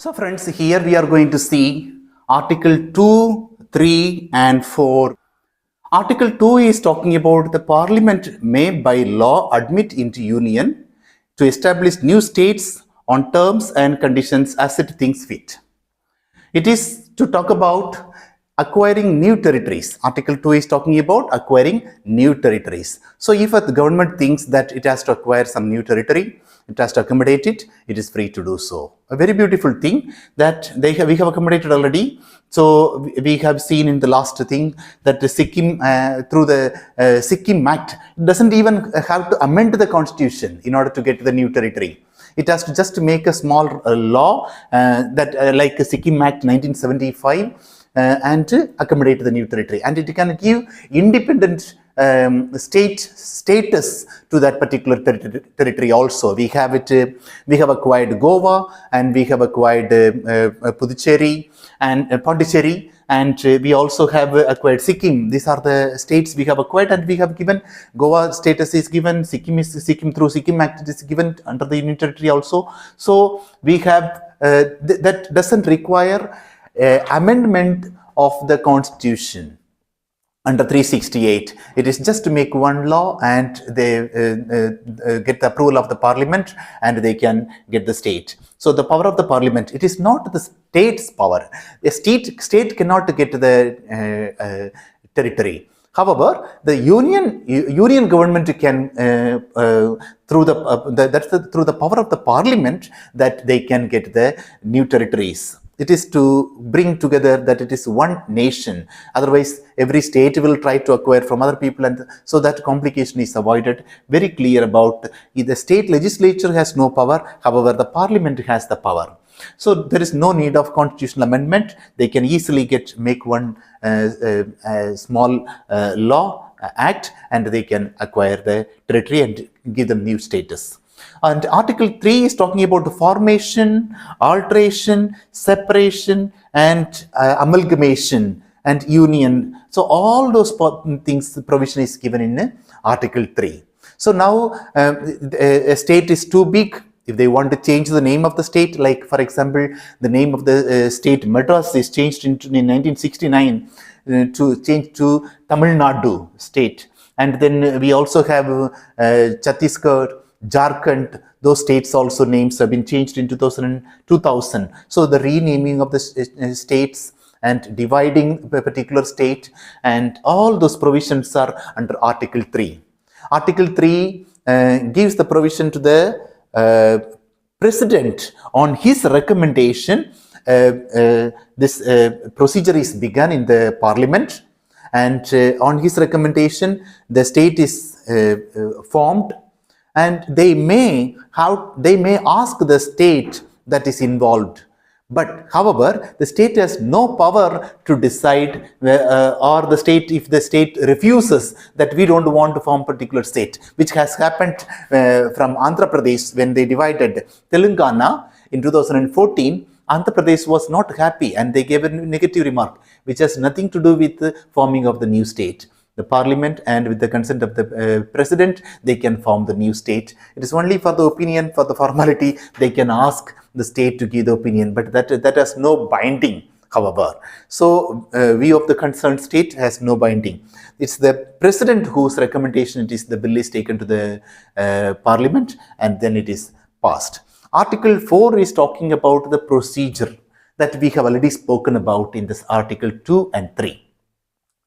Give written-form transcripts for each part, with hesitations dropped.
So friends, here we are going to see Article 2, 3 and 4. Article 2 is talking about the Parliament may by law admit into Union to establish new states on terms and conditions as it thinks fit. It is to talk about acquiring new territories. Article 2 is talking about acquiring new territories. So if the government thinks that it has to acquire some new territory, it has to accommodate it, it is free to do so. A very beautiful thing that we have accommodated already. So we have seen in the last thing that the Sikkim, through the Sikkim Act, doesn't even have to amend the constitution in order to get the new territory. It has to just make a small law that like Sikkim Act 1975 and to accommodate the new territory, and it can give independent state status to that particular territory also. We have acquired Goa, and we have acquired Puducherry and Pondicherry, and we also have acquired Sikkim. These are the states we have acquired, and we have given Goa status is given, Sikkim through Sikkim Act it is given under the Union Territory also. So we have that doesn't require amendment of the Constitution. Under 368, it is just to make one law, and they get the approval of the Parliament, and they can get the state. So the power of the Parliament, it is not the state's power. A state cannot get the territory. However, the union government can through the power of the Parliament that they can get the new territories. It is to bring together that it is one nation. Otherwise, every state will try to acquire from other people, and so that complication is avoided. Very clear about the state legislature has no power. However, the Parliament has the power. So there is no need of constitutional amendment. They can easily make one small law act, and they can acquire the territory and give them new status. And Article 3 is talking about the formation, alteration, separation, and amalgamation and union. So all those things, the provision is given in Article 3. So now a state is too big. If they want to change the name of the state, like for example, the name of the state Madras is changed in 1969 to change to Tamil Nadu state. And then we also have Chhattisgarh, Jharkhand, those states also names have been changed in 2000. So the renaming of the states and dividing a particular state, and all those provisions are under Article 3. Article 3 gives the provision to the President on his recommendation. This procedure is begun in the Parliament, and on his recommendation the state is formed, and they may ask the state that is involved. But however, the state has no power to decide, or the state, if the state refuses that we don't want to form particular state, which has happened from Andhra Pradesh when they divided Telangana in 2014. Andhra Pradesh was not happy, and they gave a negative remark, which has nothing to do with the forming of the new state. The Parliament, and with the consent of the President, they can form the new state. It is only for the opinion, for the formality, they can ask the state to give the opinion, but that has no binding, however. So we of the concerned state has no binding. It's the President whose recommendation it is, the bill is taken to the Parliament, and then it is passed. Article 4 is talking about the procedure that we have already spoken about in this Article 2 and 3.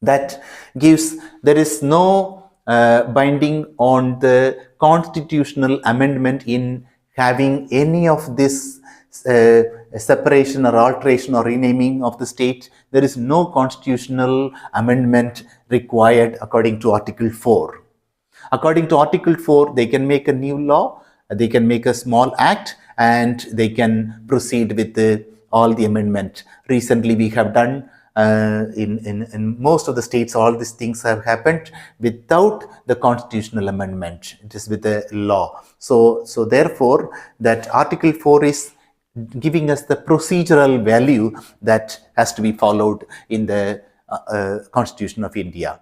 That gives, there is no binding on the constitutional amendment in having any of this separation or alteration or renaming of the state. There is no constitutional amendment required according to Article 4. According to Article 4, they can make a new law, they can make a small act, and they can proceed with all the amendment. Recently, we have done in most of the states, all these things have happened without the constitutional amendment. It is with the law. So therefore, that Article 4 is giving us the procedural value that has to be followed in the Constitution of India.